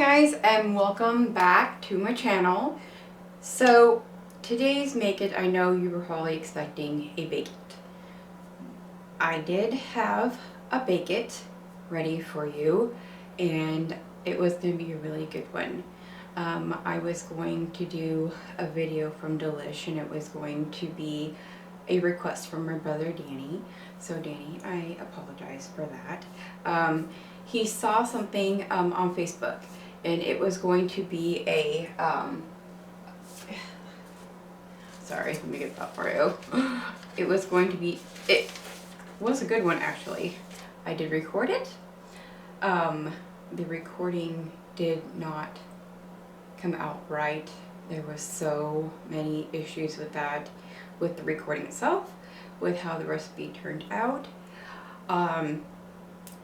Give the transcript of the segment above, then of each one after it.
guys, and welcome back to my channel. So today's make it, I know you were probably expecting a bake it. I did have a bake it ready for you, and it was going to be a really good one. I was going to do a video from Delish, and it was going to be a request from my brother Danny. So Danny, I apologize for that. He saw something on Facebook, and it was going to be a sorry, let me get that for you. It was a good one actually. I did record it. The recording did not come out right. There was so many issues with that, with the recording itself, with how the recipe turned out.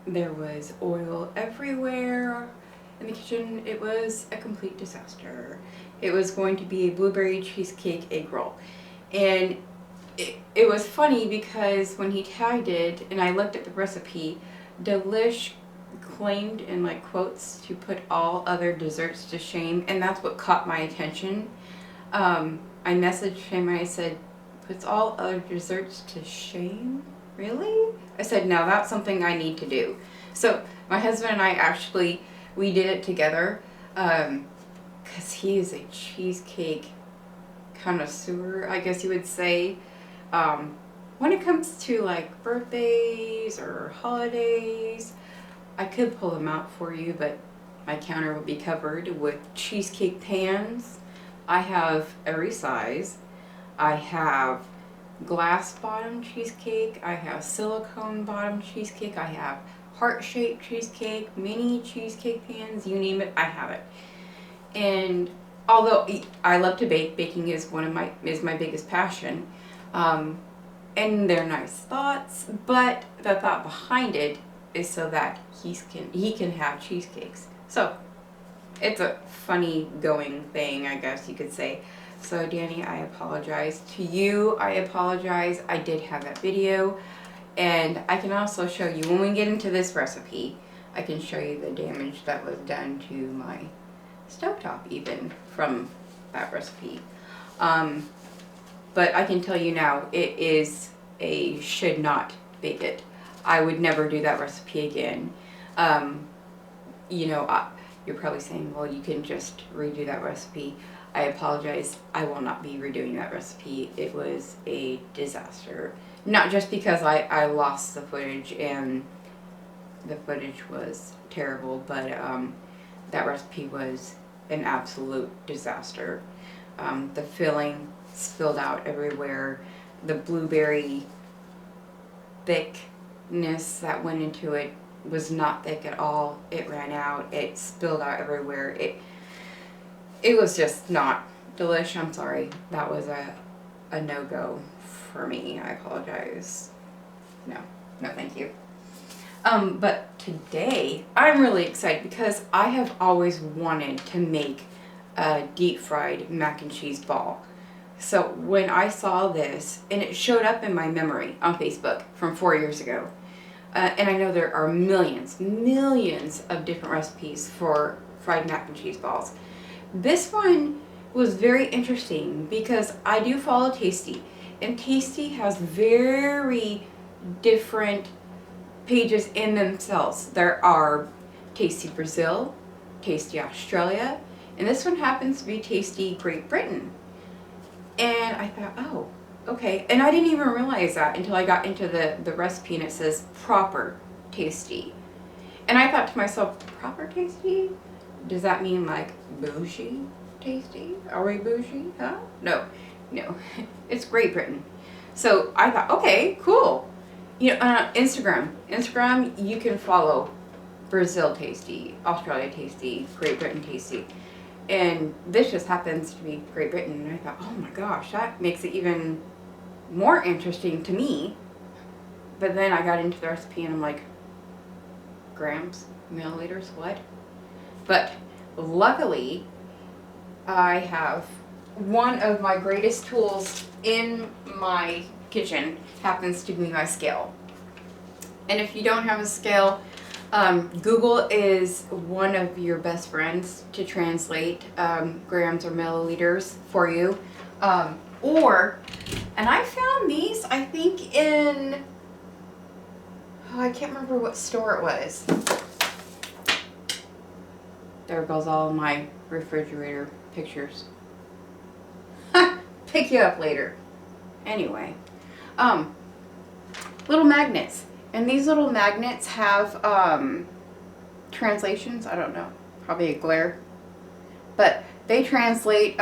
There was oil everywhere in the kitchen. It was a complete disaster. It was going to be a blueberry cheesecake egg roll. And it was funny because when he tagged it and I looked at the recipe, Delish claimed in like quotes to put all other desserts to shame, and that's what caught my attention. I messaged him and I said, puts all other desserts to shame? Really? I said, no, that's something I need to do. So my husband and I we did it together because he is a cheesecake connoisseur, I guess you would say. When it comes to like birthdays or holidays, I could pull them out for you, but my counter would be covered with cheesecake pans. I have every size. I have glass bottom cheesecake, I have silicone bottom cheesecake, I have heart-shaped cheesecake, mini cheesecake pans, you name it, I have it. And although I love to bake, baking is my biggest passion, and they're nice thoughts, but the thought behind it is so that he can have cheesecakes. So it's a funny going thing, I guess you could say. So Danny, I apologize. To you, I apologize. I did have that video, and I can also show you, when we get into this recipe, I can show you the damage that was done to my stovetop even from that recipe. But I can tell you now, it is a should not bake it. I would never do that recipe again. You know, you're probably saying, well, you can just redo that recipe. I apologize. I will not be redoing that recipe. It was a disaster. Not just because I lost the footage and the footage was terrible, but that recipe was an absolute disaster. The filling spilled out everywhere. The blueberry thickness that went into it was not thick at all. It ran out. It spilled out everywhere. It was just not delish. I'm sorry. That was a no-go for me. I apologize. No, thank you. But today I'm really excited because I have always wanted to make a deep fried mac and cheese ball. So when I saw this, and it showed up in my memory on Facebook from 4 years ago, and I know there are millions of different recipes for fried mac and cheese balls. This one was very interesting because I do follow Tasty, and Tasty has very different pages in themselves. There are Tasty Brazil, Tasty Australia, and this one happens to be Tasty Great Britain. And I thought, oh, okay. And I didn't even realize that until I got into the recipe, and it says proper Tasty. And I thought to myself, proper Tasty? Does that mean like bougie tasty? Are we bougie? Huh? No. It's Great Britain. So I thought, okay, cool. You know, Instagram, you can follow Brazil Tasty, Australia Tasty, Great Britain Tasty. And this just happens to be Great Britain. And I thought, oh my gosh, that makes it even more interesting to me. But then I got into the recipe and I'm like, grams, milliliters, what? But luckily, I have one of my greatest tools in my kitchen happens to be my scale. And if you don't have a scale, Google is one of your best friends to translate grams or milliliters for you. And I found these, I think in, I can't remember what store it was. There goes all my refrigerator pictures. Pick you up later. Anyway, little magnets. And these little magnets have translations. I don't know. Probably a glare. But they translate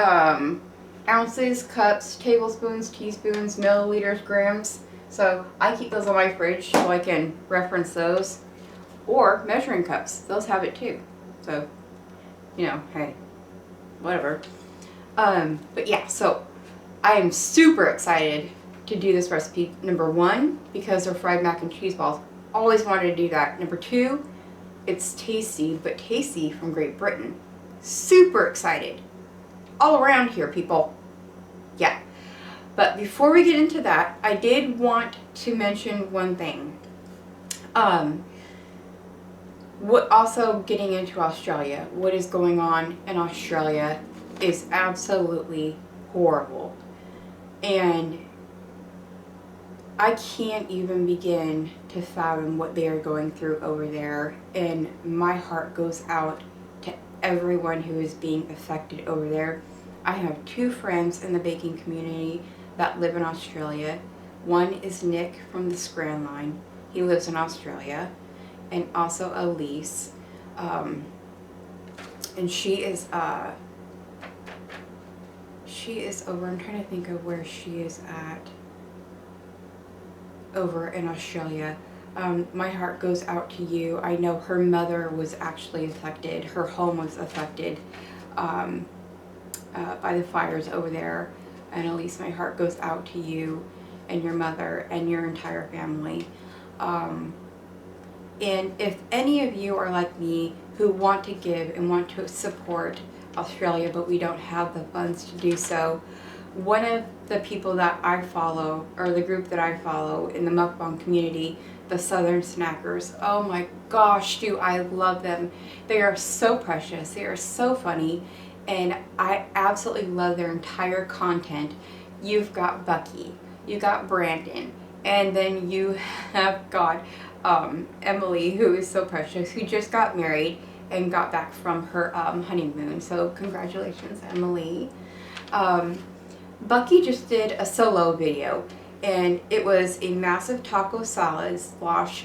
ounces, cups, tablespoons, teaspoons, milliliters, grams. So I keep those on my fridge so I can reference those. Or measuring cups. Those have it too. So, you know, hey, whatever. But yeah, so I am super excited to do this recipe. Number one, because they're fried mac and cheese balls. Always wanted to do that. Number two, it's tasty, but tasty from Great Britain. Super excited. All around here, people. Yeah. But before we get into that, I did want to mention one thing. Also getting into Australia, what is going on in Australia is absolutely horrible. And I can't even begin to fathom what they are going through over there. And my heart goes out to everyone who is being affected over there. I have two friends in the baking community that live in Australia. One is Nick from the Scran Line. He lives in Australia. And also Elise. And she is over, I'm trying to think of where she is at. Over in Australia. My heart goes out to you. I know her mother was actually affected. Her home was affected by the fires over there. And at least my heart goes out to you and your mother and your entire family. And if any of you are like me who want to give and want to support Australia, but we don't have the funds to do so, one of the people that I follow, or the group that I follow in the mukbang community, the Southern Snackers, oh my gosh, do I love them. They are so precious. They are so funny. And I absolutely love their entire content. You've got Bucky. You got Brandon. And then you have got Emily, who is so precious, who just got married and got back from her honeymoon. So congratulations, Emily. Bucky just did a solo video, and it was a massive taco salad slash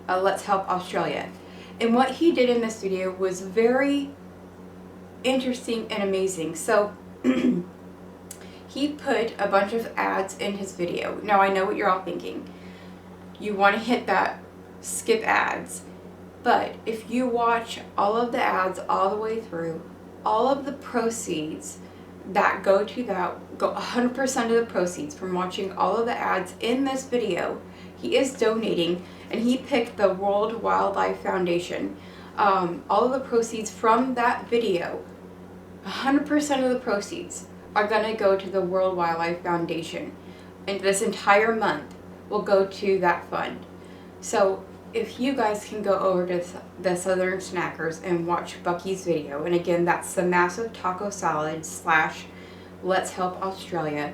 Let's Help Australia. And what he did in this video was very interesting and amazing. So he put a bunch of ads in his video. Now I know what you're all thinking. You want to hit that skip ads. But if you watch all of the ads all the way through, all of the proceeds that go to that, go 100% of the proceeds from watching all of the ads in this video, he is donating, and he picked the World Wildlife Foundation. All of the proceeds from that video, 100% of the proceeds are going to go to the World Wildlife Foundation. And this entire month will go to that fund. So if you guys can go over to the Southern Snackers and watch Bucky's video, and again, that's the massive taco salad slash Let's Help Australia,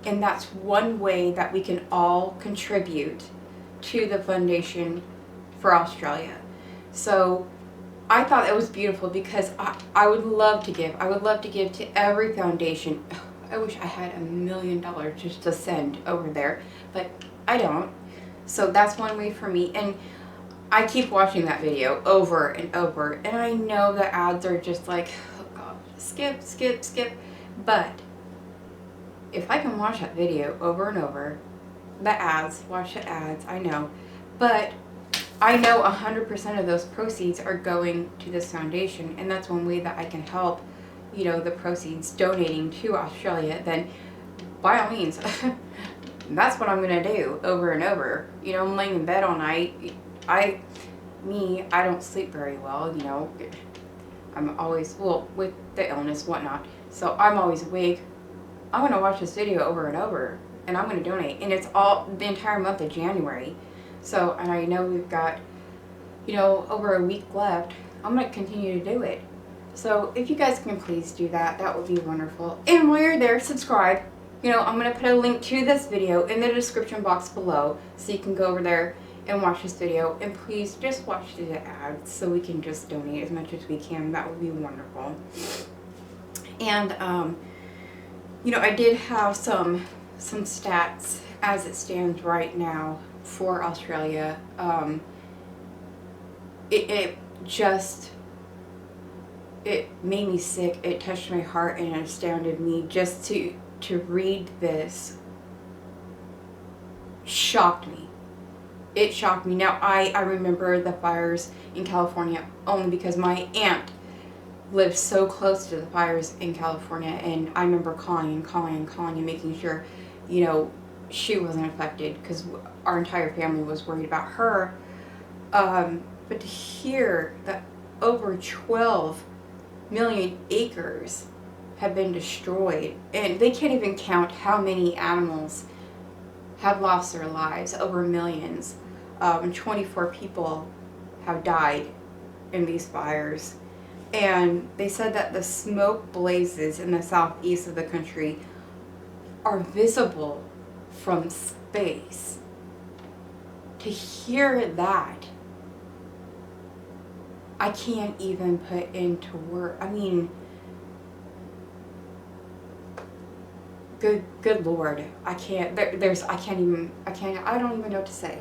and that's one way that we can all contribute to the foundation for Australia. So I thought it was beautiful because I would love to give. I would love to give to every foundation. I wish I had $1 million just to send over there, but I don't. So that's one way for me. And I keep watching that video over and over. And I know the ads are just like, oh God, skip, skip, skip. But if I can watch that video over and over, watch the ads, I know. But I know 100% of those proceeds are going to this foundation. And that's one way that I can help, you know, the proceeds donating to Australia. Then by all means, that's what I'm going to do over and over. You know, I'm laying in bed all night. I don't sleep very well, you know. I'm always, well, with the illness, whatnot. So I'm always awake. I'm going to watch this video over and over. And I'm going to donate. And it's all the entire month of January. So, and I know we've got, you know, over a week left. I'm going to continue to do it. So if you guys can please do that, that would be wonderful. And while you're there, subscribe. You know, I'm going to put a link to this video in the description box below, so you can go over there and watch this video. And please just watch the ads so we can just donate as much as we can. That would be wonderful. And, you know, I did have some stats as it stands right now for Australia. It made me sick. It touched my heart and it astounded me. Just to read this shocked me. It shocked me. Now, I remember the fires in California only because my aunt lived so close to the fires in California, and I remember calling and making sure, you know, she wasn't affected, because our entire family was worried about her. But to hear that over 12 million acres have been destroyed, and they can't even count how many animals have lost their lives, over millions. 24 people have died in these fires. And they said that the smoke blazes in the southeast of the country are visible from space. To hear that, I can't even put into words. I mean, good Lord, I can't. I don't even know what to say.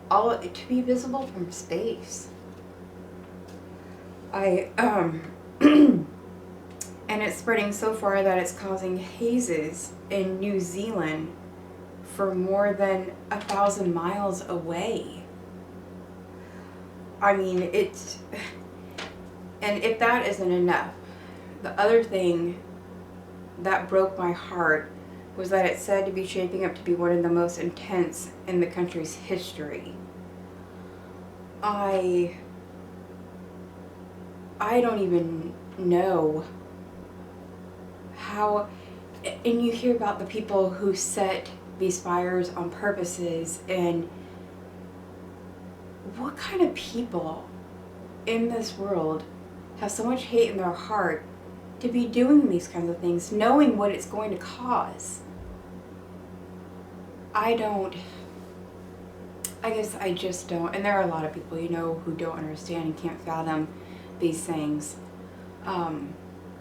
To be visible from space. And it's spreading so far that it's causing hazes in New Zealand for more than 1,000 miles away. I mean, and if that isn't enough, the other thing that broke my heart was that it's said to be shaping up to be one of the most intense in the country's history. I don't even know how, and you hear about the people who set these fires on purposes, and what kind of people in this world have so much hate in their heart to be doing these kinds of things, knowing what it's going to cause. I guess I just don't, and there are a lot of people, you know, who don't understand and can't fathom these things.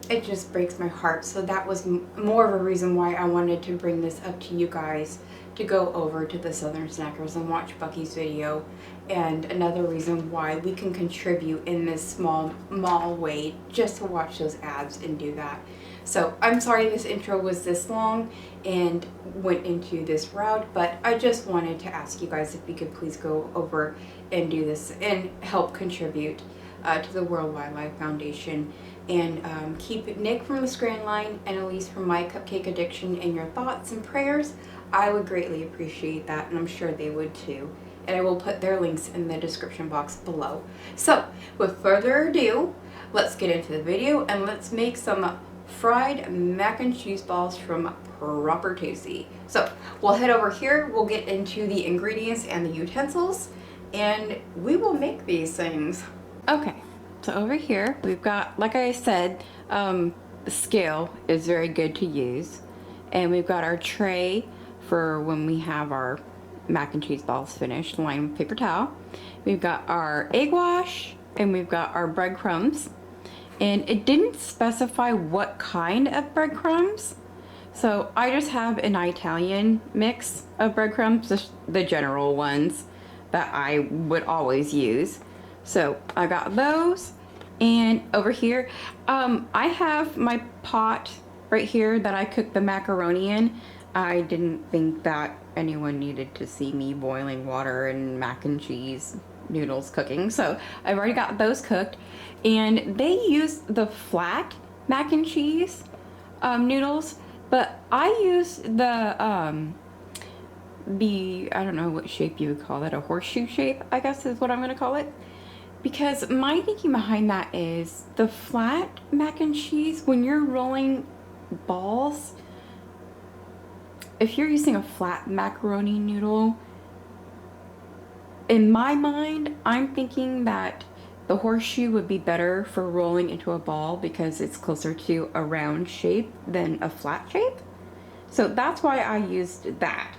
It just breaks my heart. So that was more of a reason why I wanted to bring this up to you guys, to go over to the Southern Snackers and watch Bucky's video, and another reason why we can contribute in this small way just to watch those ads and do that. So I'm sorry this intro was this long and went into this route, but I just wanted to ask you guys if you could please go over and do this and help contribute to the World Wildlife Foundation, and keep Nick from the Scran Line and Elise from My Cupcake Addiction in your thoughts and prayers. I would greatly appreciate that, and I'm sure they would too. And I will put their links in the description box below. So, with further ado, let's get into the video and let's make some fried mac and cheese balls from Proper Tasty. So, we'll head over here, we'll get into the ingredients and the utensils, and we will make these things. Okay, so over here we've got, like I said, the scale is very good to use, and we've got our tray for when we have our mac and cheese balls finished, lined with paper towel. We've got our egg wash, and we've got our breadcrumbs, and it didn't specify what kind of breadcrumbs, so I just have an Italian mix of breadcrumbs, just the general ones that I would always use. So I got those, and over here I have my pot right here that I cooked the macaroni in. I didn't think that anyone needed to see me boiling water and mac and cheese noodles cooking, so I've already got those cooked. And they use the flat mac and cheese noodles, but I used the I don't know what shape you would call it, a horseshoe shape, I guess is what I'm gonna call it. Because my thinking behind that is the flat mac and cheese, when you're rolling balls, if you're using a flat macaroni noodle, in my mind, I'm thinking that the horseshoe would be better for rolling into a ball because it's closer to a round shape than a flat shape. So that's why I used that.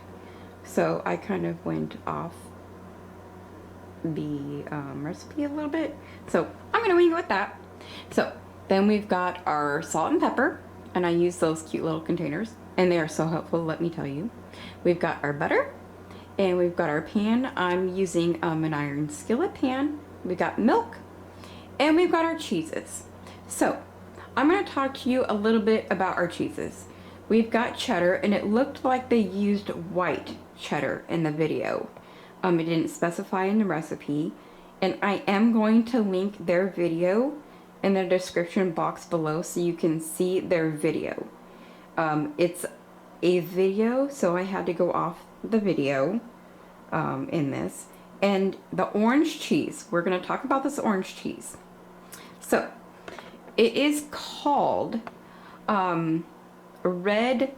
So I kind of went off the recipe a little bit. So I'm gonna wing it with that. So then we've got our salt and pepper, and I use those cute little containers, and they are so helpful, let me tell you. We've got our butter, and we've got our pan. I'm using an iron skillet pan. We've got milk, and we've got our cheeses. So I'm going to talk to you a little bit about our cheeses. We've got cheddar, and it looked like they used white cheddar in the video. It didn't specify in the recipe, and I am going to link their video in the description box below so you can see their video. It's a video, so I had to go off the video in this. And the orange cheese, we're going to talk about this orange cheese. So it is called Red,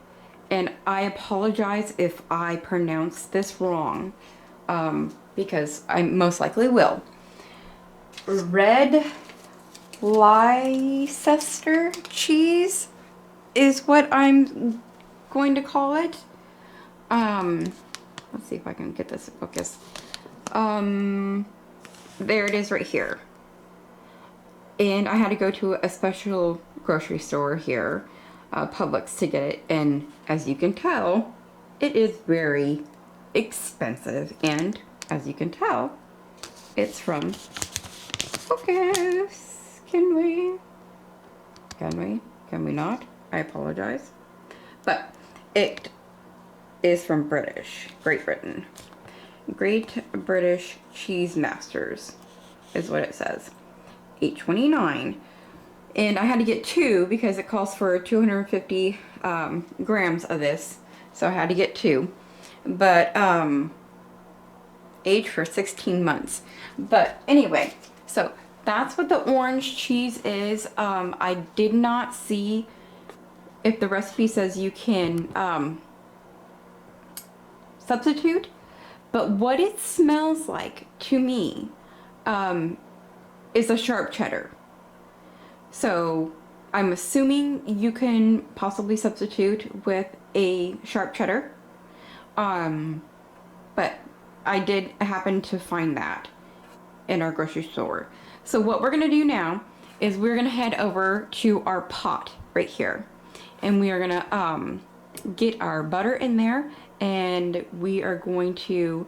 and I apologize if I pronounce this wrong, because I most likely will. Red Leicester Cheese is what I'm going to call it. Let's see if I can get this to focus. There it is right here. And I had to go to a special grocery store here, Publix, to get it. And as you can tell, it is very expensive. And as you can tell, it's from Focus. Can we not? I apologize. But it is from Great Britain. Great British Cheese Masters is what it says. $8.29. And I had to get 2 because it calls for 250 grams of this. So I had to get 2. But aged for 16 months. But anyway, so that's what the orange cheese is. I did not see if the recipe says you can substitute, but what it smells like to me is a sharp cheddar. So I'm assuming you can possibly substitute with a sharp cheddar, but I did happen to find that in our grocery store. So what we're gonna do now is we're gonna head over to our pot right here, and we are gonna get our butter in there, and we are going to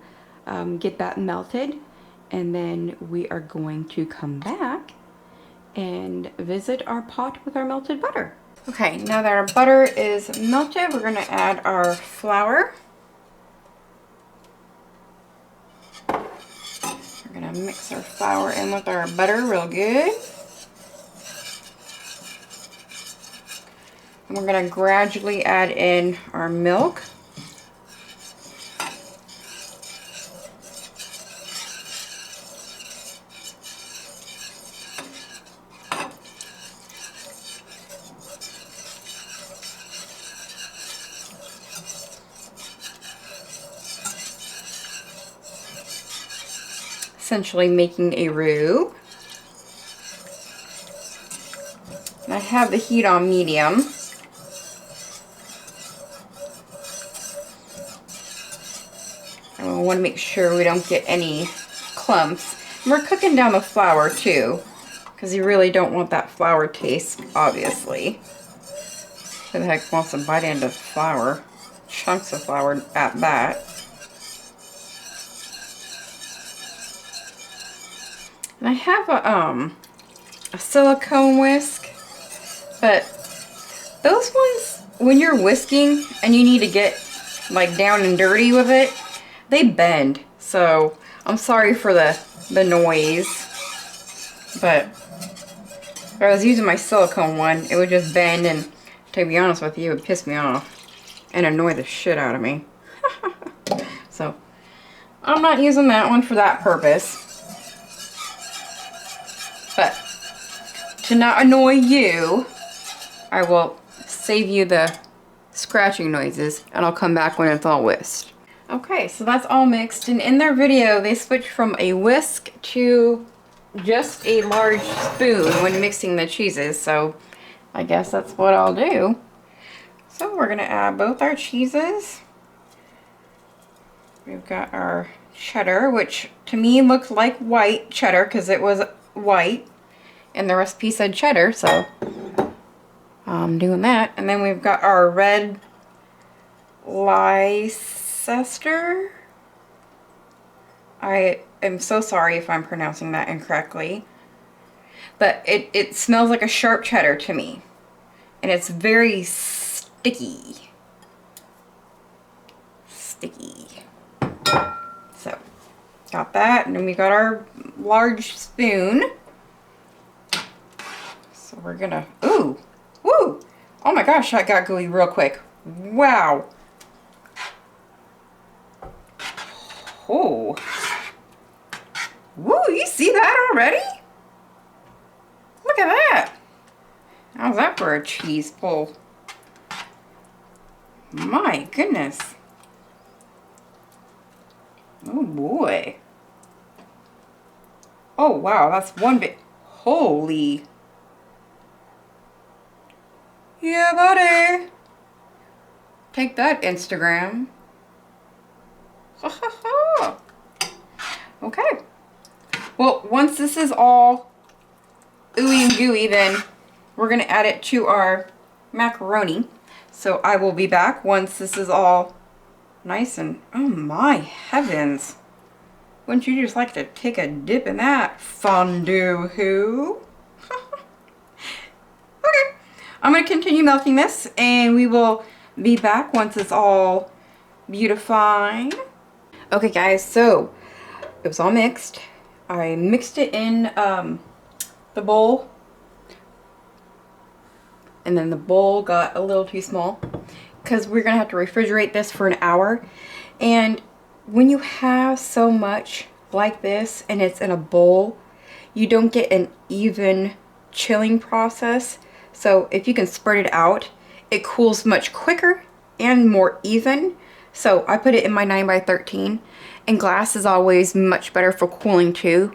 get that melted, and then we are going to come back and visit our pot with our melted butter. Okay, now that our butter is melted, we're gonna add our flour. We're gonna mix our flour in with our butter real good. And we're gonna gradually add in our milk. Essentially making a roux. And I have the heat on medium. And we want to make sure we don't get any clumps. And we're cooking down the flour too, because you really don't want that flour taste, obviously. Who the heck wants to bite into flour? Chunks of flour at that. And I have a silicone whisk, but those ones, when you're whisking and you need to get like down and dirty with it, they bend. So I'm sorry for the noise, but if I was using my silicone one, it would just bend, and to be honest with you, it would piss me off and annoy the shit out of me. So I'm not using that one for that purpose. But to not annoy you, I will save you the scratching noises, and I'll come back when it's all whisked. Okay, so that's all mixed, and in their video they switched from a whisk to just a large spoon when mixing the cheeses, so I guess that's what I'll do. So we're gonna add both our cheeses. We've got our cheddar, which to me looked like white cheddar because it was white and the recipe said cheddar, so I'm doing that. And then we've got our Red Leicester. I am so sorry if I'm pronouncing that incorrectly, but it smells like a sharp cheddar to me, and it's very sticky. So got that, and then we got our large spoon. So we're gonna, ooh, woo! Oh my gosh, that got gooey real quick. Wow. Oh. Woo, you see that already? Look at that. How's that for a cheese pull? My goodness. Oh boy. Oh wow, that's one bit. Holy. Yeah, buddy. Take that, Instagram. Ha ha ha. Okay. Well, once this is all ooey and gooey, then we're going to add it to our macaroni. So I will be back once this is all nice and, oh my heavens. Wouldn't you just like to take a dip in that fondue who? Okay. I'm going to continue melting this, and we will be back once it's all beautified. Okay guys, so it was all mixed. I mixed it in the bowl, and then the bowl got a little too small because we're gonna have to refrigerate this for an hour. And when you have so much like this and it's in a bowl, you don't get an even chilling process. So if you can spread it out, it cools much quicker and more even. So I put it in my 9x13, and glass is always much better for cooling too,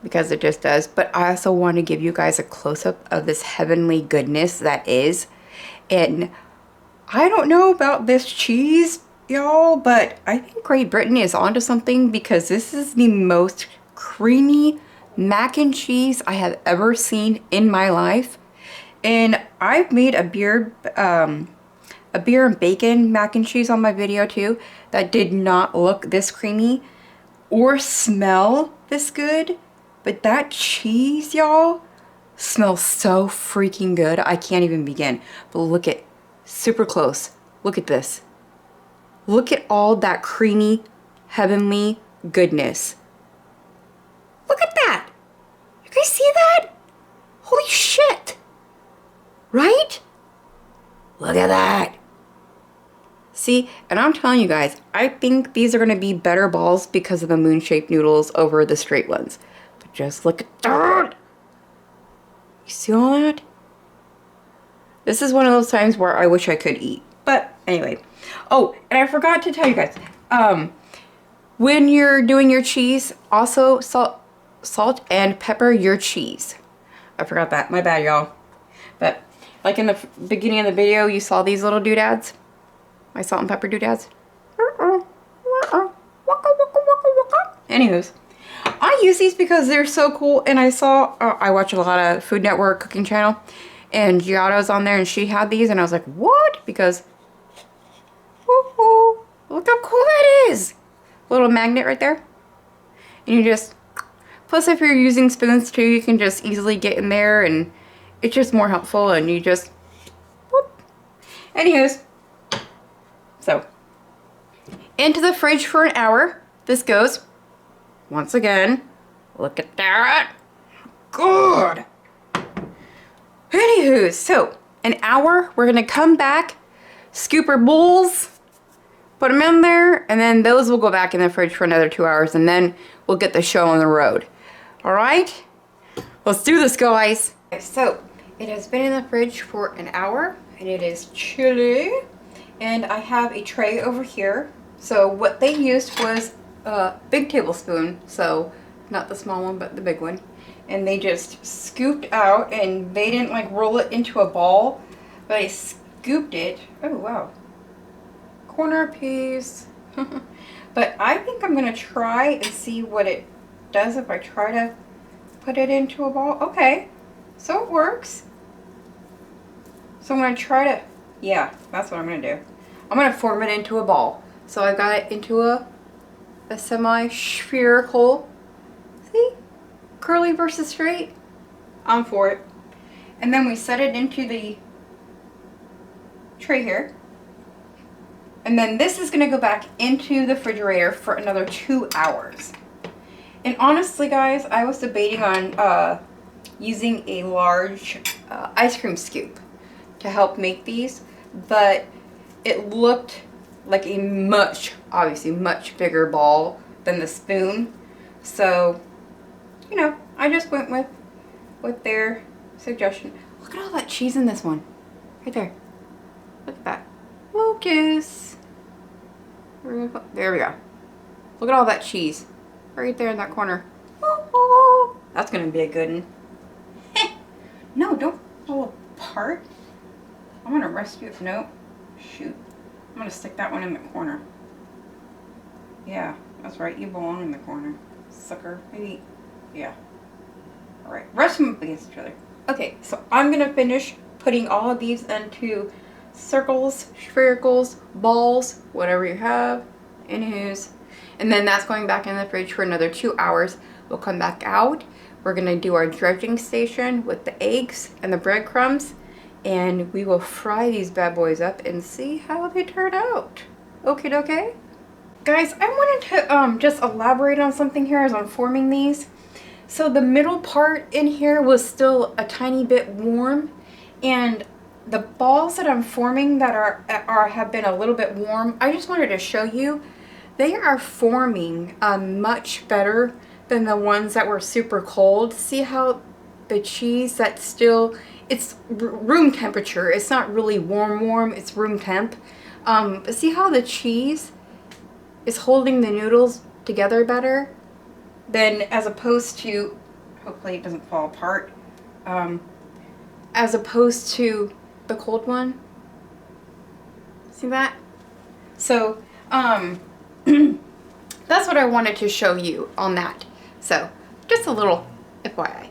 because it just does. But I also want to give you guys a close-up of this heavenly goodness that is. And I don't know about this cheese, y'all, but I think Great Britain is onto something, because this is the most creamy mac and cheese I have ever seen in my life. And I've made a beer and bacon mac and cheese on my video too that did not look this creamy or smell this good. But that cheese, y'all, smells so freaking good. I can't even begin. But look at, super close. Look at this. Look at all that creamy, heavenly goodness. Look at that. You guys see that? Holy shit. Right? Look at that. See, and I'm telling you guys, I think these are going to be better balls because of the moon-shaped noodles over the straight ones. But just look at that. You see all that? This is one of those times where I wish I could eat. But anyway. Oh, and I forgot to tell you guys. When you're doing your cheese, also salt and pepper your cheese. I forgot that. My bad, y'all. But like in the beginning of the video, you saw these little doodads. My salt and pepper doodads. Anywho's, I use these because they're so cool. And I saw, I watch a lot of Food Network cooking channel, and Giotto's on there, and she had these, and I was like, what? Because, look how cool that is. Little magnet right there. And you just, plus if you're using spoons too, you can just easily get in there, and it's just more helpful, and you just, whoop. Anywho's, so, into the fridge for an hour. This goes, once again, look at that. Good. Anywho, so, an hour, we're gonna come back, scoop our bowls, put them in there, and then those will go back in the fridge for another 2 hours, and then we'll get the show on the road. All right? Let's do this, guys. So, it has been in the fridge for an hour, and it is chilly. And I have a tray over here, So what they used was a big tablespoon, so not the small one, but the big one. And they just scooped out, and they didn't like roll it into a ball, but they scooped it. Oh, wow. Corner piece. But I think I'm gonna try and see what it does if I try to put it into a ball. Okay, so it works. So I'm gonna try to, yeah, that's what I'm gonna do. I'm gonna form it into a ball. So I got it into a semi-spherical, see? Curly versus straight. I'm for it. And then we set it into the tray here. And then this is gonna go back into the refrigerator for another 2 hours. And honestly, guys, I was debating on using a large ice cream scoop to help make these, but it looked like a obviously much bigger ball than the spoon. So, you know, I just went with their suggestion. Look at all that cheese in this one. Right there. Look at that. Focus. There we go. Look at all that cheese. Right there in that corner. Oh, that's going to be a good one. No, don't fall apart. I'm going to rescue it. No. Shoot. I'm going to stick that one in the corner. Yeah, that's right. You belong in the corner. Sucker. Maybe. Yeah. Alright. Rest them up against each other. Okay, so I'm going to finish putting all of these into circles, sphericals, balls, whatever you have. Anywho's. And then that's going back in the fridge for another 2 hours. We'll come back out. We're going to do our dredging station with the eggs and the breadcrumbs. And we will fry these bad boys up and see how they turn out. Okay. Guys, I wanted to just elaborate on something here as I'm forming these. So the middle part in here was still a tiny bit warm. And the balls that I'm forming that have been a little bit warm, I just wanted to show you. They are forming much better than the ones that were super cold. See how the cheese that's still, it's room temperature. It's not really warm, it's room temp. But see how the cheese is holding the noodles together better than as opposed to, hopefully it doesn't fall apart, as opposed to the cold one. See that? So, that's what I wanted to show you on that. So, just a little FYI.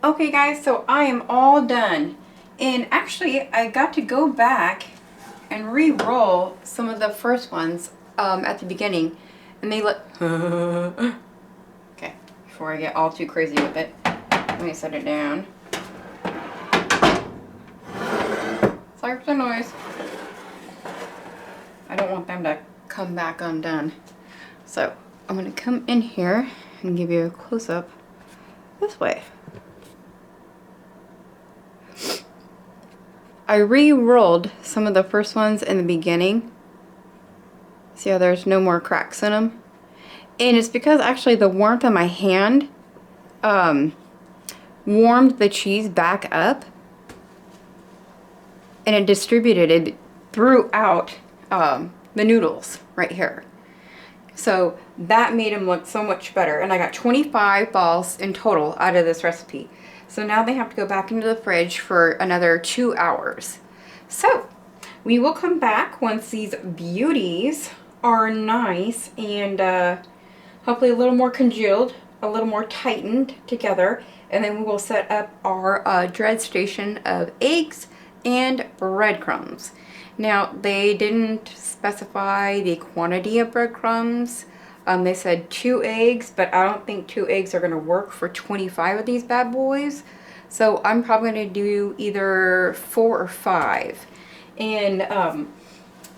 Okay guys, so I am all done. And actually, I got to go back and re-roll some of the first ones at the beginning. And they look... Okay, before I get all too crazy with it, let me set it down. Sorry for the noise. I don't want them to come back undone. So I'm going to come in here and give you a close-up this way. I re-rolled some of the first ones in the beginning. See how there's no more cracks in them? And it's because actually the warmth on my hand warmed the cheese back up, and it distributed it throughout the noodles right here. So that made them look so much better. And I got 25 balls in total out of this recipe. So now they have to go back into the fridge for another 2 hours. So we will come back once these beauties are nice and hopefully a little more congealed, a little more tightened together. And then we will set up our dredge station of eggs and breadcrumbs. Now, they didn't specify the quantity of breadcrumbs. They said 2 eggs, but I don't think 2 eggs are going to work for 25 of these bad boys. So I'm probably going to do either 4 or 5. And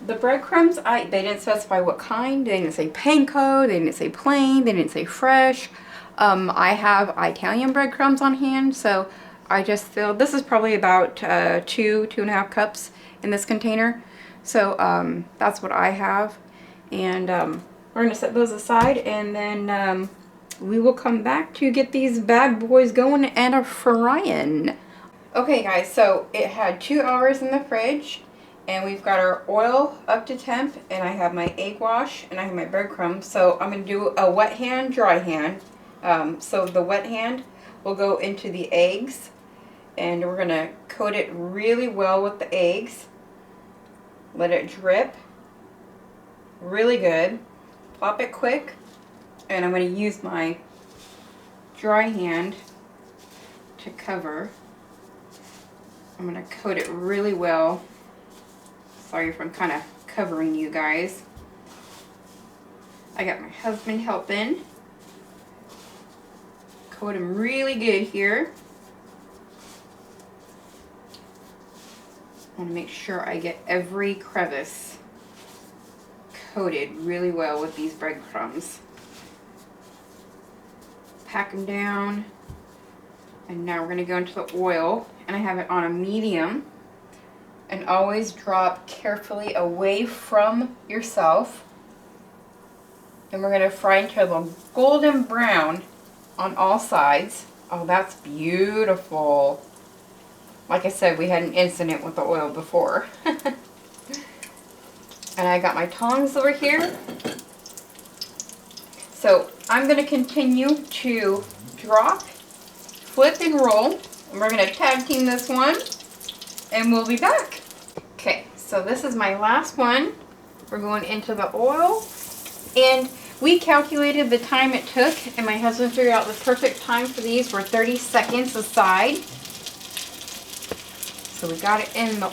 the breadcrumbs, they didn't specify what kind. They didn't say panko, they didn't say plain, they didn't say fresh. I have Italian breadcrumbs on hand, so I just filled, this is probably about 2.5 cups in this container. So that's what I have. And we're going to set those aside, and then we will come back to get these bad boys going and a frying. Okay guys, so it had 2 hours in the fridge, And we've got our oil up to temp, and I have my egg wash, and I have my breadcrumbs. So I'm going to do a wet hand, dry hand. So the wet hand will go into the eggs, and we're going to coat it really well with the eggs. Let it drip really good. Plop it quick, and I'm going to use my dry hand to cover. I'm going to coat it really well. Sorry if I'm kind of covering you guys. I got my husband helping. Coat him really good here. I want to make sure I get every crevice coated really well with these breadcrumbs. Pack them down. And now we're going to go into the oil, and I have it on a medium. And always drop carefully away from yourself. And we're going to fry until the golden brown on all sides. Oh, that's beautiful. Like I said, we had an incident with the oil before. And I got my tongs over here. So I'm going to continue to drop, flip, and roll. And we're going to tag team this one. And we'll be back. Okay, so this is my last one. We're going into the oil. And we calculated the time it took, and my husband figured out the perfect time for these were 30 seconds aside. So we got it in the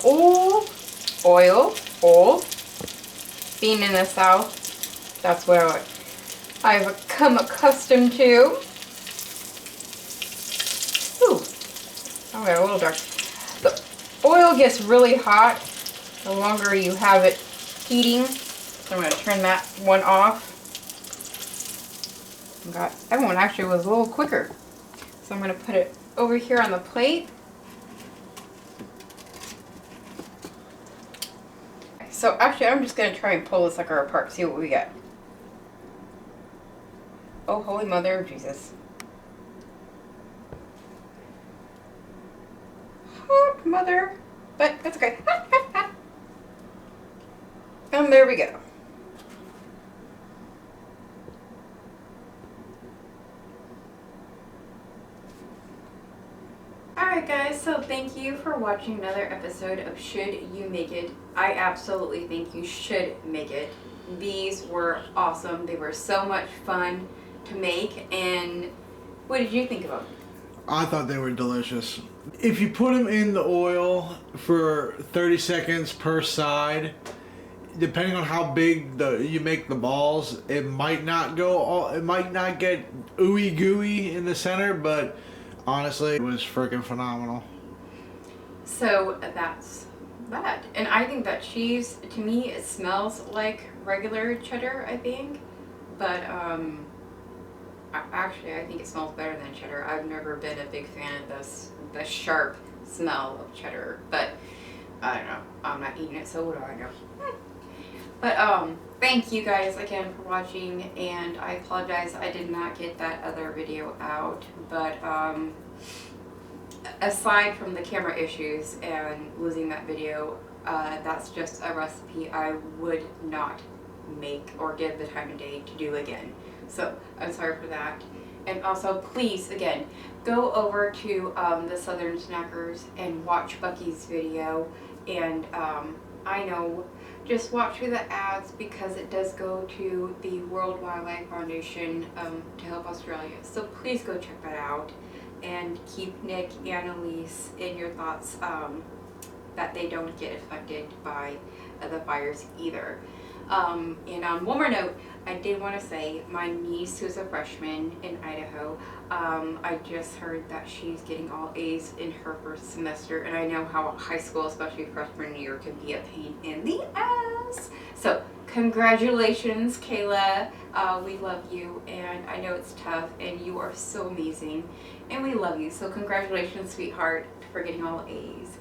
oil. Being in the South, that's what I've come accustomed to. Ooh, I got a little dark. The oil gets really hot the longer you have it heating. So I'm going to turn that one off. That one actually was a little quicker. So I'm going to put it over here on the plate. So actually I'm just going to try and pull this sucker apart, see what we get. Oh, Holy Mother of Jesus. Hot mother. But that's okay. And there we go. Alright guys, so thank you for watching another episode of Should You Make It? I absolutely think you should make it. These were awesome. They were so much fun to make. And what did you think of them? I thought they were delicious. If you put them in the oil for 30 seconds per side, depending on how big you make the balls, it might not get ooey gooey in the center, but honestly, it was freaking phenomenal. So that's that. And I think that cheese, to me, it smells like regular cheddar, I think. But actually, I think it smells better than cheddar. I've never been a big fan of the sharp smell of cheddar. But I don't know. I'm not eating it, so what do I know? But thank you guys again for watching, and I apologize I did not get that other video out, but aside from the camera issues and losing that video, that's just a recipe I would not make or give the time of day to do again. So I'm sorry for that. And also, please, again, go over to the Southern Snackers and watch Bucky's video. And I know, just watch through the ads because it does go to the World Wildlife Foundation to help Australia. So please go check that out. And keep Nick and Elise in your thoughts that they don't get affected by the fires either. And on one more note, I did want to say my niece, who's a freshman in Idaho, I just heard that she's getting all A's in her first semester, and I know how high school, especially freshman year, can be a pain in the ass. So congratulations, Kayla. We love you, and I know it's tough, and you are so amazing, and we love you. So congratulations, sweetheart, for getting all A's.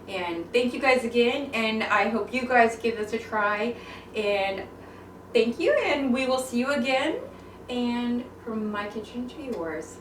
And thank you guys again, and I hope you guys give this a try. And thank you, and we will see you again. And from my kitchen to yours.